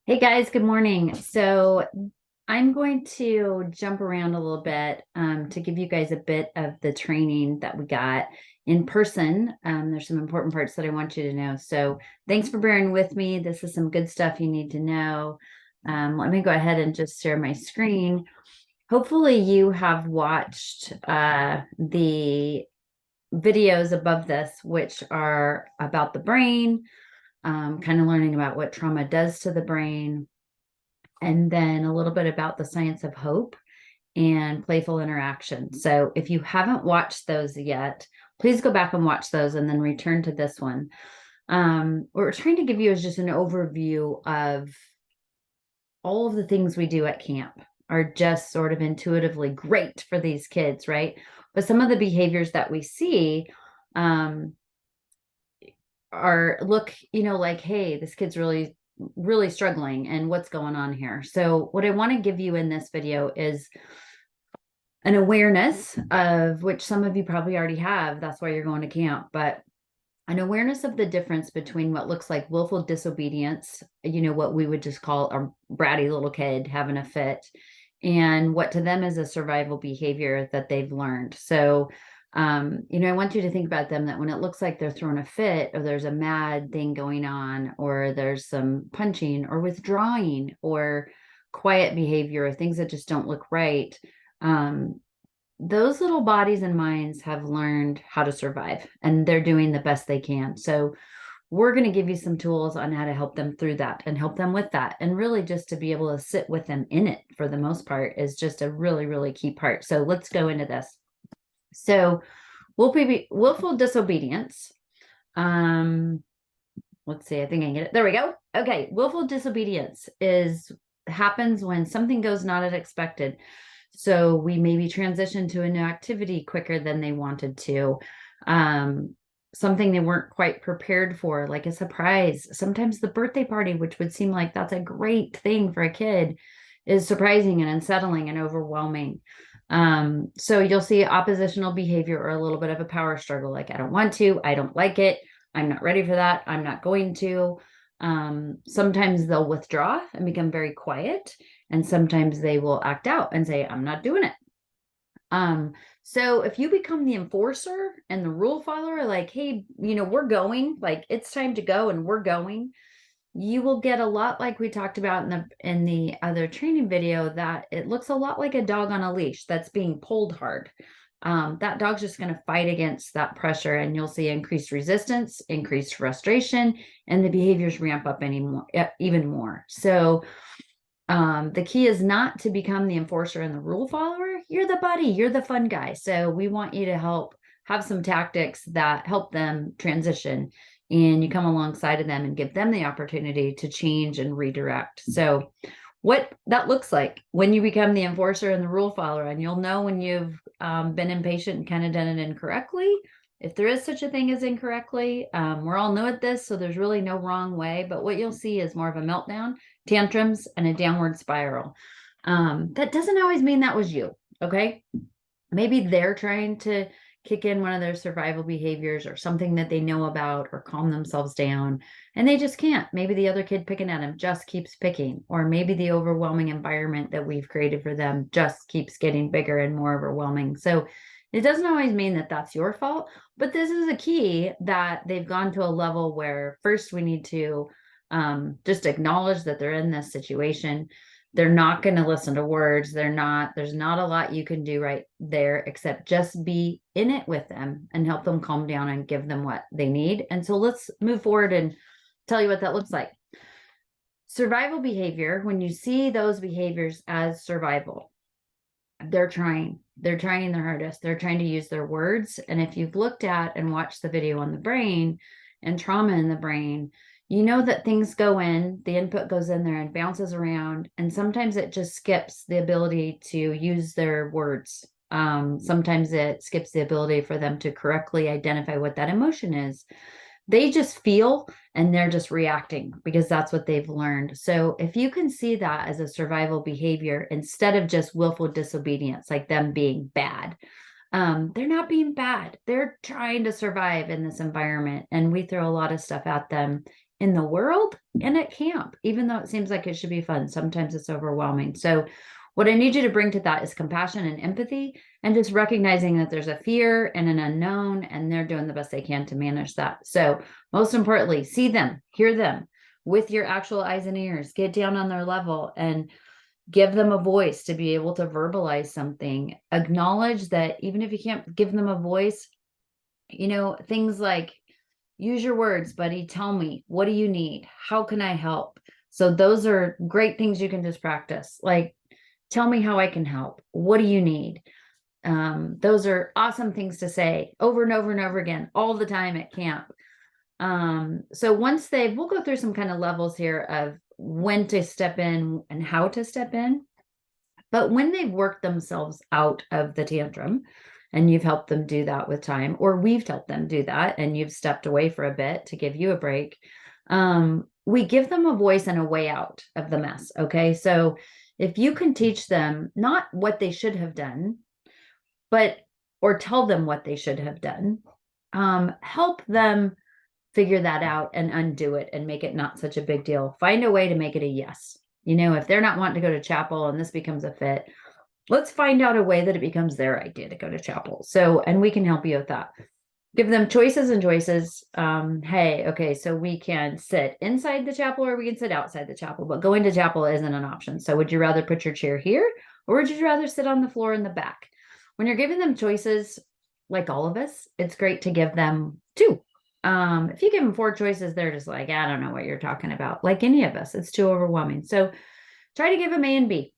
Hey guys, good morning. So I'm going to jump around a little bit to give you guys a bit of the training that we got in person. There's some important parts that I want you to know. So thanks for bearing with me. This is some good stuff you need to know. Let me go ahead and just share my screen. Hopefully you have watched the videos above this, which are about the brain, kind of learning about what trauma does to the brain, and then a little bit about the science of hope and playful interaction. So if you haven't watched those yet, please go back and watch those and then return to this one. What we're trying to give you is just an overview of all of the things we do at camp are just sort of intuitively great for these kids, right? But some of the behaviors that we see um, are like, hey, this kid's really struggling and what's going on here. So what I want to give you in this video is an awareness of which some of you probably already have. That's why you're going to camp, but an awareness of the difference between what looks like willful disobedience, what we would just call a bratty little kid having a fit, and what to them is a survival behavior that they've learned. So, I want you to think about them that when it looks like they're throwing a fit or there's a mad thing going on, or there's some punching or withdrawing or quiet behavior or things that just don't look right. Um, those little bodies and minds have learned how to survive and they're doing the best they can. So we're going to give you some tools on how to help them through that and help them with that. And really just to be able to sit with them in it for the most part is just a really, really key part. So let's go into this. So willful disobedience. Um, let's see, I think I can get it. There we go. Okay. Willful disobedience happens when something goes not as expected. So we maybe transition to a new activity quicker than they wanted to. Something they weren't quite prepared for, like a surprise. Sometimes the birthday party, which would seem like that's a great thing for a kid, is surprising and unsettling and overwhelming. So you'll see oppositional behavior or a little bit of a power struggle, like I don't want to, I don't like it, I'm not ready for that, I'm not going to. Sometimes they'll withdraw and become very quiet, and sometimes they will act out and say, I'm not doing it. So if you become the enforcer and the rule follower, like, hey, we're going, like it's time to go and we're going, you will get a lot like we talked about in the other training video, that it looks a lot like a dog on a leash that's being pulled hard. That dog's just going to fight against that pressure, and you'll see increased resistance, increased frustration, and the behaviors ramp up even more. So the key is not to become the enforcer and the rule follower. You're the buddy, you're the fun guy. So we want you to have some tactics that help them transition, and you come alongside of them and give them the opportunity to change and redirect. So what that looks like when you become the enforcer and the rule follower, and you'll know when you've been impatient and kind of done it incorrectly. If there is such a thing as incorrectly, we're all new at this, so there's really no wrong way. But what you'll see is more of a meltdown, tantrums, and a downward spiral. That doesn't always mean that was you. Okay. Maybe they're trying to kick in one of their survival behaviors or something that they know about or calm themselves down, and they just can't. Maybe the other kid picking at them just keeps picking, or maybe the overwhelming environment that we've created for them just keeps getting bigger and more overwhelming. So it doesn't always mean that that's your fault, but this is a key that they've gone to a level where first we need to just acknowledge that they're in this situation. They're not going to listen to words. There's not a lot you can do right there except just be in it with them and help them calm down and give them what they need. And so let's move forward and tell you what that looks like. Survival behavior, when you see those behaviors as survival, they're trying their hardest. They're trying to use their words. And if you've looked at and watched the video on the brain and trauma in the brain, you know that things go in, the input goes in there and bounces around. And sometimes it just skips the ability to use their words. Sometimes it skips the ability for them to correctly identify what that emotion is. They just feel and they're just reacting because that's what they've learned. So if you can see that as a survival behavior instead of just willful disobedience, like them being bad, they're not being bad. They're trying to survive in this environment. And we throw a lot of stuff at them in the world and at camp, even though it seems like it should be fun. Sometimes it's overwhelming. So, what I need you to bring to that is compassion and empathy, and just recognizing that there's a fear and an unknown, and they're doing the best they can to manage that. So, most importantly, see them, hear them with your actual eyes and ears, get down on their level, and give them a voice to be able to verbalize something. Acknowledge that even if you can't give them a voice, things like, use your words, buddy. Tell me, what do you need? How can I help? So those are great things you can just practice. Like, tell me how I can help. What do you need? Those are awesome things to say over and over and over again, all the time at camp. So once we'll go through some kind of levels here of when to step in and how to step in. But when they've worked themselves out of the tantrum, and you've helped them do that with time, or we've helped them do that, and you've stepped away for a bit to give you a break, we give them a voice and a way out of the mess. Okay. So if you can teach them not what they should have done, or tell them what they should have done, help them figure that out and undo it and make it not such a big deal. Find a way to make it a yes. If they're not wanting to go to chapel and this becomes a fit, let's find out a way that it becomes their idea to go to chapel. So, and we can help you with that. Give them choices and choices. Hey, okay, so we can sit inside the chapel or we can sit outside the chapel, but going to chapel isn't an option. So would you rather put your chair here or would you rather sit on the floor in the back? When you're giving them choices, like all of us, it's great to give them two. If you give them four choices, they're just like, I don't know what you're talking about. Like any of us, it's too overwhelming. So try to give them A and B,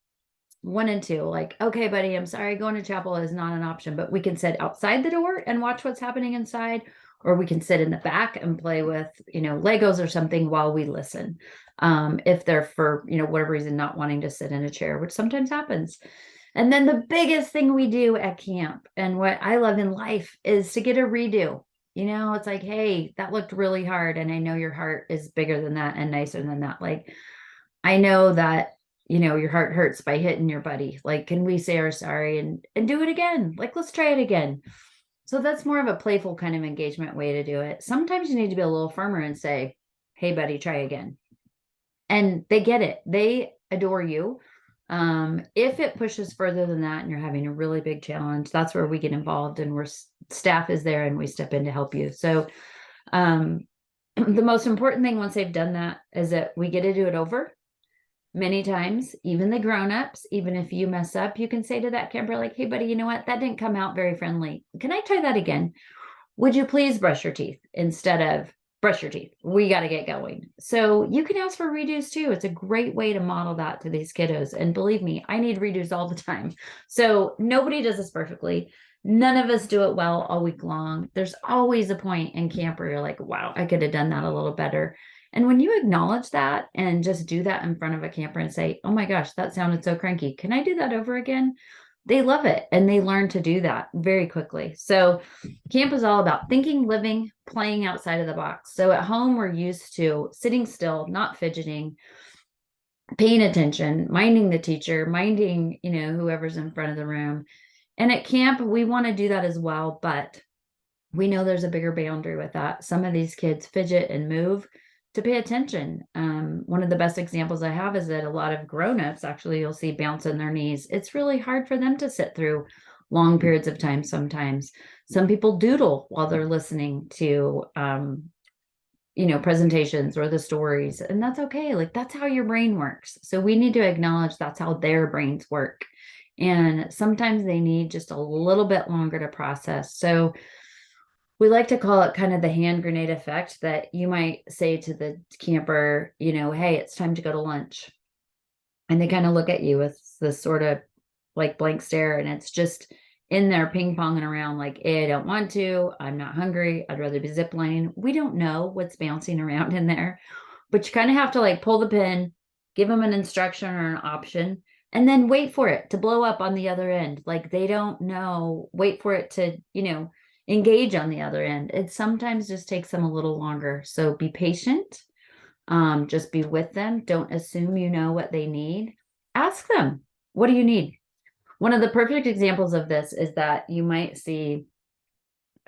1 and 2. Like, okay, buddy, I'm sorry, going to chapel is not an option, but we can sit outside the door and watch what's happening inside, or we can sit in the back and play with, Legos or something while we listen. If they're for, whatever reason, not wanting to sit in a chair, which sometimes happens. And then the biggest thing we do at camp and what I love in life is to get a redo. It's like, hey, that looked really hard. And I know your heart is bigger than that and nicer than that. Like, I know that, your heart hurts by hitting your buddy. Like, can we say our sorry and do it again? Like, let's try it again. So that's more of a playful kind of engagement way to do it. Sometimes you need to be a little firmer and say, hey, buddy, try again. And they get it. They adore you. If it pushes further than that and you're having a really big challenge, that's where we get involved and staff is there and we step in to help you. So the most important thing once they've done that is that we get to do it over many times. Even the grown-ups, even if you mess up, you can say to that camper, like, hey, buddy, you know what? That didn't come out very friendly. Can I try that again? Would you please brush your teeth instead of brush your teeth? We got to get going. So you can ask for redos too. It's a great way to model that to these kiddos. And believe me, I need redos all the time. So nobody does this perfectly. None of us do it well all week long. There's always a point in camp where you're like, wow, I could have done that a little better. And when you acknowledge that and just do that in front of a camper and say, oh my gosh, that sounded so cranky. Can I do that over again? They love it and they learn to do that very quickly. So camp is all about thinking, living, playing outside of the box. So at home, we're used to sitting still, not fidgeting, paying attention, minding the teacher, minding, whoever's in front of the room. And at camp, we want to do that as well, but we know there's a bigger boundary with that. Some of these kids fidget and move to pay attention. One of the best examples I have is that a lot of grown-ups, actually, you'll see bouncing their knees. It's really hard for them to sit through long periods of time sometimes. Some people doodle while they're listening to, presentations or the stories, and that's okay. Like, that's how your brain works. So we need to acknowledge that's how their brains work. And sometimes they need just a little bit longer to process. So we like to call it kind of the hand grenade effect, that you might say to the camper, hey, it's time to go to lunch. And they kind of look at you with this sort of like blank stare. And it's just in there ping ponging around like, hey, I don't want to. I'm not hungry. I'd rather be ziplining. We don't know what's bouncing around in there, but you kind of have to like pull the pin, give them an instruction or an option, and then wait for it to blow up on the other end. Like, they don't know, wait for it to, engage on the other end. It sometimes just takes them a little longer. So be patient. Just be with them. Don't assume you know what they need. Ask them, what do you need? One of the perfect examples of this is that you might see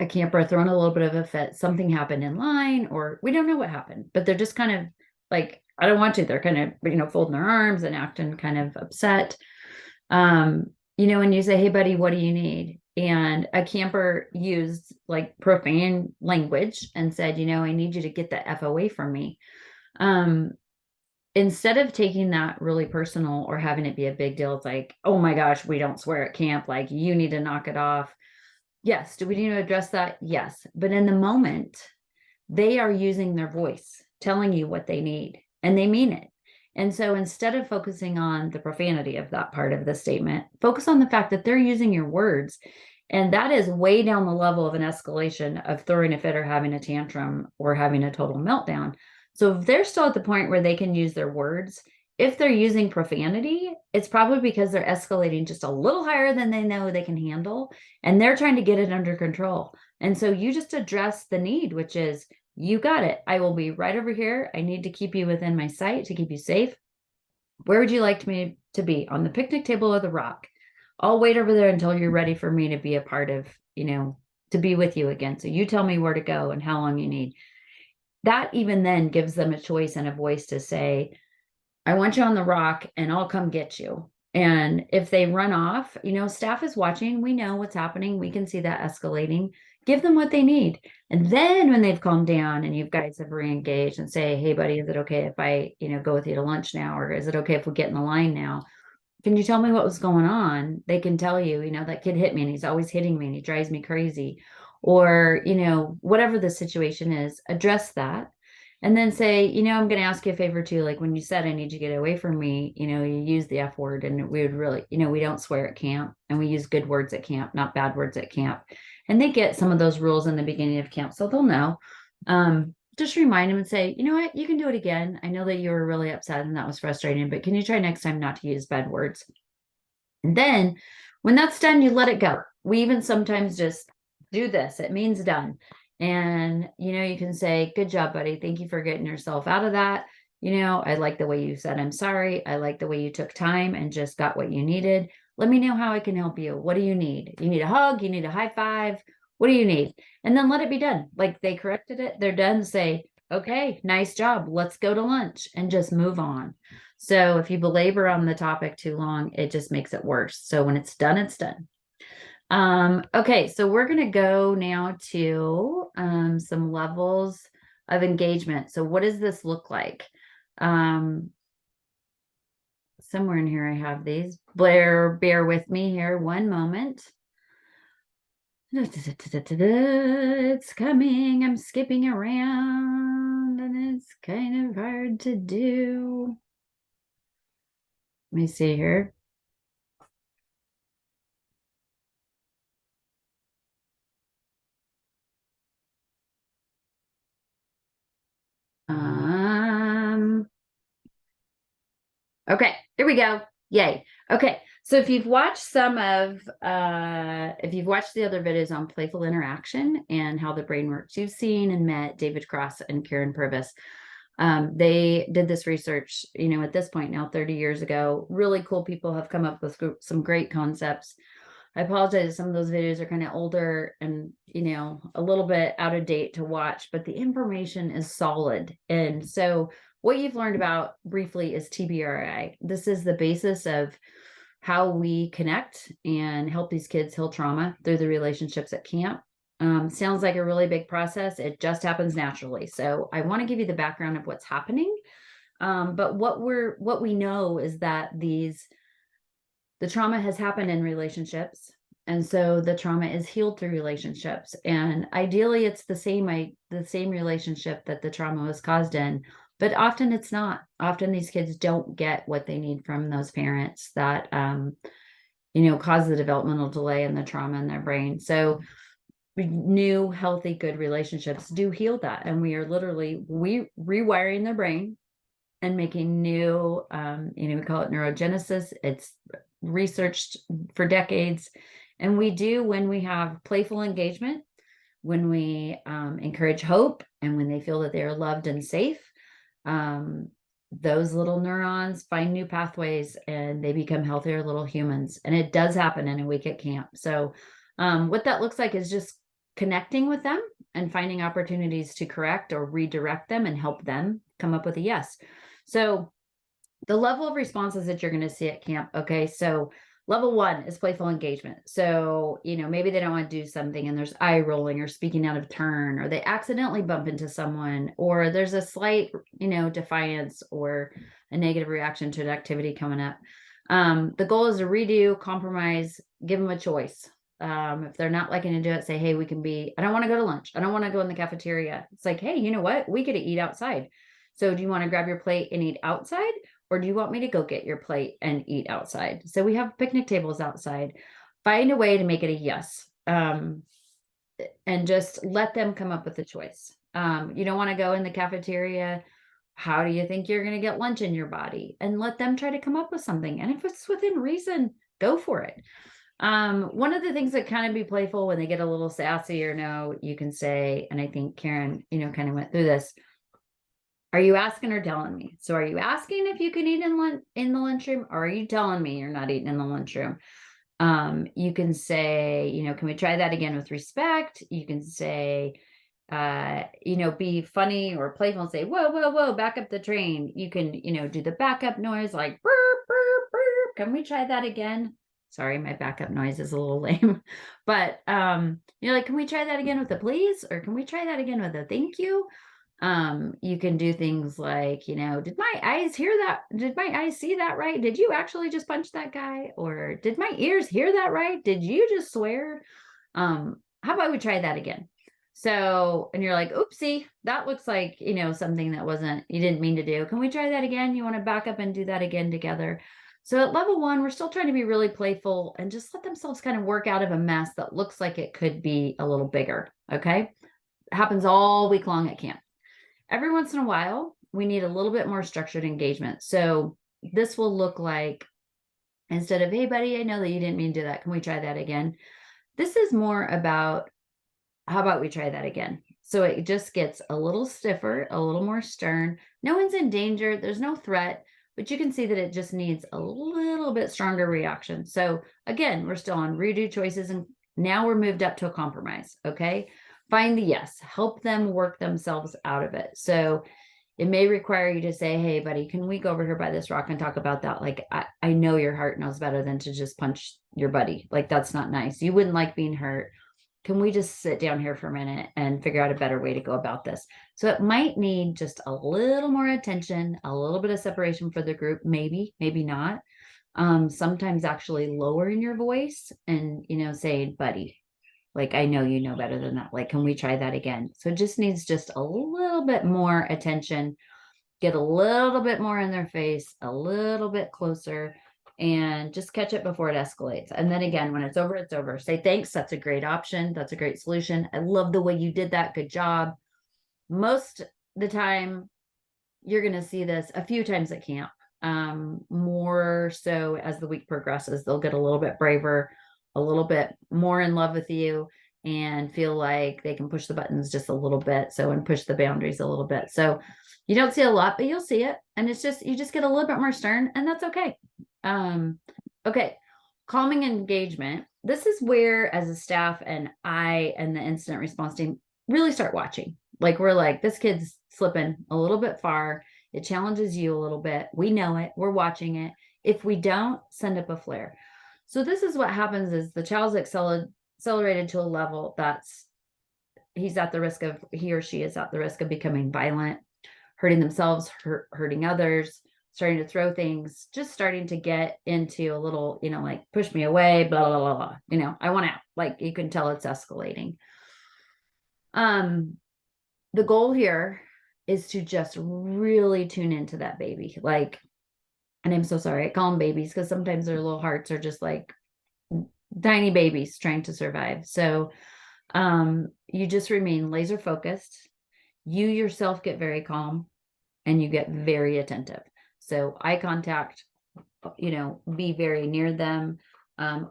a camper throwing a little bit of a fit. Something happened in line, or we don't know what happened, but they're just kind of like, I don't want to. They're kind of, folding their arms and acting kind of upset. And you say, hey, buddy, what do you need? And a camper used like profane language and said, I need you to get the F away from me. Um, Instead of taking that really personal or having it be a big deal, it's like, oh my gosh, we don't swear at camp. Like, you need to knock it off. Yes. Do we need to address that? Yes. But in the moment, they are using their voice, telling you what they need, and they mean it. And so instead of focusing on the profanity of that part of the statement, focus on the fact that they're using your words. And that is way down the level of an escalation of throwing a fit or having a tantrum or having a total meltdown. So if they're still at the point where they can use their words, if they're using profanity, it's probably because they're escalating just a little higher than they know they can handle, and they're trying to get it under control. And so you just address the need, which is, you got it. I will be right over here. I need to keep you within my sight to keep you safe. Where would you like me to be? On the picnic table or the rock? I'll wait over there until you're ready for me to be a part of, to be with you again. So you tell me where to go and how long you need. That even then gives them a choice and a voice to say, I want you on the rock and I'll come get you. And if they run off, staff is watching. We know what's happening. We can see that escalating. Give them what they need. And then when they've calmed down and you guys have re-engaged and say, hey, buddy, is it okay if I, go with you to lunch now? Or is it okay if we get in the line now? Can you tell me what was going on? They can tell you, that kid hit me and he's always hitting me and he drives me crazy. Or, whatever the situation is, address that. And then say, I'm going to ask you a favor too. Like when you said, I need you to get away from me, you use the F word, and we would really, we don't swear at camp, and we use good words at camp, not bad words at camp. And they get some of those rules in the beginning of camp, so they'll know. Just remind them and say, you know what, you can do it again. I know that you were really upset and that was frustrating, but can you try next time not to use bad words? And then when that's done, you let it go. We even sometimes just do this. It means done. And, you can say, good job, buddy. Thank you for getting yourself out of that. I like the way you said, I'm sorry. I like the way you took time and just got what you needed. Let me know how I can help you. What do you need? You need a hug? You need a high five? What do you need? And then let it be done. Like they corrected it. They're done. Say, okay, nice job. Let's go to lunch and just move on. So if you belabor on the topic too long, it just makes it worse. So when it's done, it's done. Okay, so we're going to go now to some levels of engagement. So what does this look like? Somewhere in here I have these. Blair, bear with me here one moment. It's coming. I'm skipping around and it's kind of hard to do. Let me see here. Okay, here we go. Yay. Okay. So if you've watched if you've watched the other videos on playful interaction and how the brain works, you've seen and met David Cross and Karen Purvis. They did this research, at this point now, 30 years ago. Really cool people have come up with some great concepts. I apologize. Some of those videos are kind of older and, a little bit out of date to watch, but the information is solid. And so what you've learned about briefly is TBRI. This is the basis of how we connect and help these kids heal trauma through the relationships at camp. Sounds like a really big process. It just happens naturally. So I want to give you the background of what's happening. But what we know is that the trauma has happened in relationships. And so the trauma is healed through relationships. And ideally it's the same relationship that the trauma was caused in, but often it's not. Often these kids don't get what they need from those parents that, cause the developmental delay and the trauma in their brain. So new, healthy, good relationships do heal that. And we are literally rewiring their brain and making new, we call it neurogenesis. It's researched for decades. And we do when we have playful engagement, when we encourage hope, and when they feel that they are loved and safe, those little neurons find new pathways and they become healthier little humans. And it does happen in a week at camp. So what that looks like is just connecting with them and finding opportunities to correct or redirect them and help them come up with a yes. So the level of responses that you're going to see at camp. Okay. So level 1 is playful engagement. So, maybe they don't want to do something and there's eye rolling or speaking out of turn, or they accidentally bump into someone, or there's a slight, defiance or a negative reaction to an activity coming up. The goal is to redo, compromise, give them a choice. If they're not liking to do it, say, hey, I don't want to go to lunch. I don't want to go in the cafeteria. It's like, hey, you know what? We get to eat outside. So do you want to grab your plate and eat outside? Or do you want me to go get your plate and eat outside? So we have picnic tables outside. Find a way to make it a yes. And just let them come up with a choice. You don't want to go in the cafeteria. How do you think you're going to get lunch in your body? And let them try to come up with something. And if it's within reason, go for it. One of the things that kind of be playful when they get a little sassy or no, you can say, and I think Karen, kind of went through this. Are you asking or telling me? So are you asking if you can eat in the lunchroom, or are you telling me you're not eating in the lunchroom? You can say, can we try that again with respect? You can say, be funny or playful and say, whoa, whoa, whoa, back up the train. You can, do the backup noise like burp, burp, burp. Can we try that again? Sorry, my backup noise is a little lame, but, like, can we try that again with a please? Or can we try that again with a thank you? You can do things like, did my eyes hear that? Did my eyes see that right? Did you actually just punch that guy? Or did my ears hear that right? Did you just swear? How about we try that again? So, and you're like, oopsie, that looks like, something that you didn't mean to do. Can we try that again? You want to back up and do that again together? So at level 1, we're still trying to be really playful and just let themselves kind of work out of a mess that looks like it could be a little bigger. Okay. It happens all week long at camp. Every once in a while, we need a little bit more structured engagement. So this will look like, instead of, hey, buddy, I know that you didn't mean to do that. Can we try that again? This is more about, how about we try that again? So it just gets a little stiffer, a little more stern. No one's in danger. There's no threat, but you can see that it just needs a little bit stronger reaction. So again, we're still on redo choices, and now we're moved up to a compromise. Okay. Find the yes, help them work themselves out of it. So it may require you to say, hey, buddy, can we go over here by this rock and talk about that? Like, I know your heart knows better than to just punch your buddy. Like, that's not nice. You wouldn't like being hurt. Can we just sit down here for a minute and figure out a better way to go about this? So it might need just a little more attention, a little bit of separation for the group, maybe not. Sometimes actually lowering your voice and, saying, buddy, like, I know you know better than that. Like, can we try that again? So it just needs just a little bit more attention, get a little bit more in their face, a little bit closer, and just catch it before it escalates. And then again, when it's over, it's over. Say, thanks. That's a great option. That's a great solution. I love the way you did that. Good job. Most the time, you're going to see this a few times at camp. More so as the week progresses, they'll get a little bit braver, a little bit more in love with you, and feel like they can push the buttons just a little bit. So, and push the boundaries a little bit. So you don't see a lot, but you'll see it. And it's just, you just get a little bit more stern, and that's okay. Okay. Calming engagement. This is where, as a staff and I and the incident response team, really start watching. Like, we're like, this kid's slipping a little bit far. It challenges you a little bit. We know it. We're watching it. If we don't, send up a flare. So this is what happens is the child's accelerated to a level that's, he or she is at the risk of becoming violent, hurting themselves, hurting others, starting to throw things, just starting to get into a little, like, push me away, blah, blah, blah, blah. I want out. Like, you can tell it's escalating. The goal here is to just really tune into that baby. Like, and I'm so sorry, I call them babies because sometimes their little hearts are just like tiny babies trying to survive. So you just remain laser focused. You yourself get very calm and you get very attentive. So eye contact, be very near them,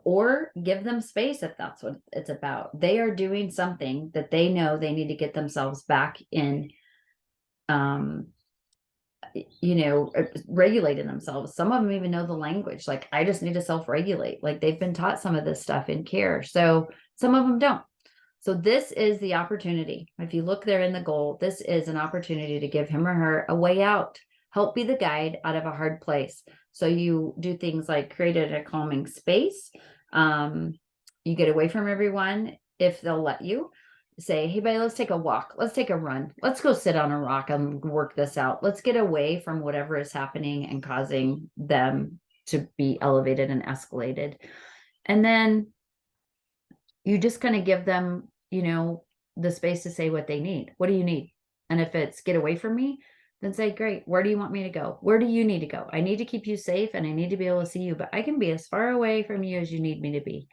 or give them space if that's what it's about. They are doing something that they know they need to get themselves back in, regulating themselves. Some of them even know the language. Like, I just need to self-regulate. Like, they've been taught some of this stuff in care. So some of them don't. So this is the opportunity. If you look there in the goal, this is an opportunity to give him or her a way out. Help be the guide out of a hard place. So you do things like create a calming space. You get away from everyone if they'll let you. Say, hey, buddy, let's take a walk. Let's take a run. Let's go sit on a rock and work this out. Let's get away from whatever is happening and causing them to be elevated and escalated. And then you just kind of give them, the space to say what they need. What do you need? And if it's get away from me, then say, great, where do you want me to go? Where do you need to go? I need to keep you safe and I need to be able to see you, but I can be as far away from you as you need me to be.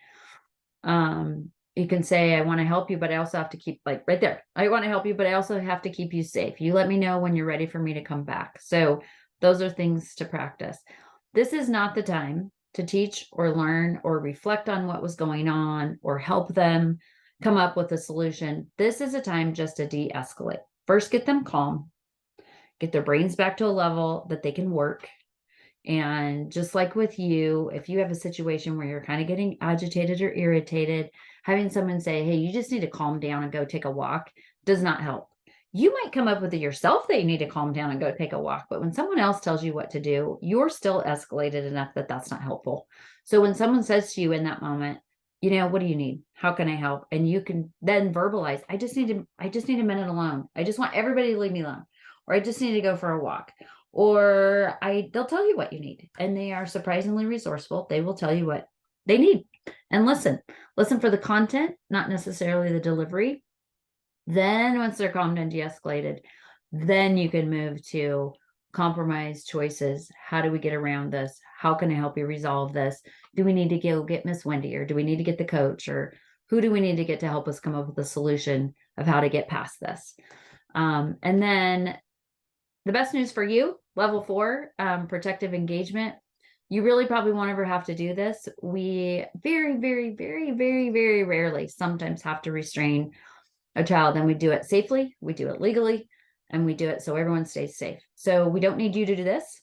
You can say, I want to help you, but I also have to keep, like right there. I want to help you, but I also have to keep you safe. You let me know when you're ready for me to come back. So those are things to practice. This is not the time to teach or learn or reflect on what was going on or help them come up with a solution. This is a time just to de-escalate. First, get them calm, get their brains back to a level that they can work. And just like with you, if you have a situation where you're kind of getting agitated or irritated, having someone say, hey, you just need to calm down and go take a walk does not help. You might come up with it yourself that you need to calm down and go take a walk. But when someone else tells you what to do, you're still escalated enough that that's not helpful. So when someone says to you in that moment, what do you need? How can I help? And you can then verbalize, I just need a minute alone. I just want everybody to leave me alone. Or I just need to go for a walk. Or they'll tell you what you need. And they are surprisingly resourceful. They will tell you what they need. And listen for the content, not necessarily the delivery. Then once they're calmed and de-escalated, then you can move to compromise choices. How do we get around this? How can I help you resolve this? Do we need to go get Miss Wendy, or do we need to get the coach, or who do we need to get to help us come up with a solution of how to get past this? And then the best news for you, level 4, protective engagement. You really probably won't ever have to do this. We very, very, very, very, very rarely sometimes have to restrain a child, and we do it safely, we do it legally, and we do it so everyone stays safe. So we don't need you to do this.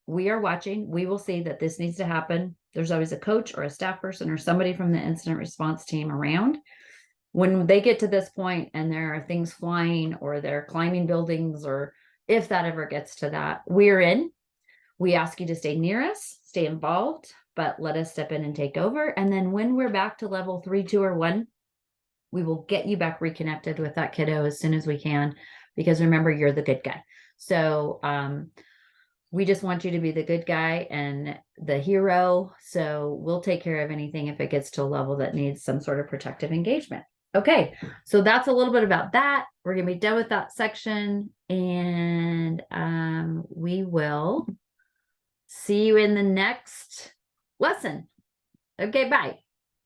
We are watching. We will see that this needs to happen. There's always a coach or a staff person or somebody from the incident response team around. When they get to this point and there are things flying or they're climbing buildings, or if that ever gets to that, we're in. We ask you to stay near us, stay involved, but let us step in and take over. And then when we're back to level 3, 2, or 1, we will get you back reconnected with that kiddo as soon as we can, because remember, you're the good guy. So we just want you to be the good guy and the hero. So we'll take care of anything if it gets to a level that needs some sort of protective engagement. Okay, so that's a little bit about that. We're going to be done with that section, and we will see you in the next lesson. Okay, bye.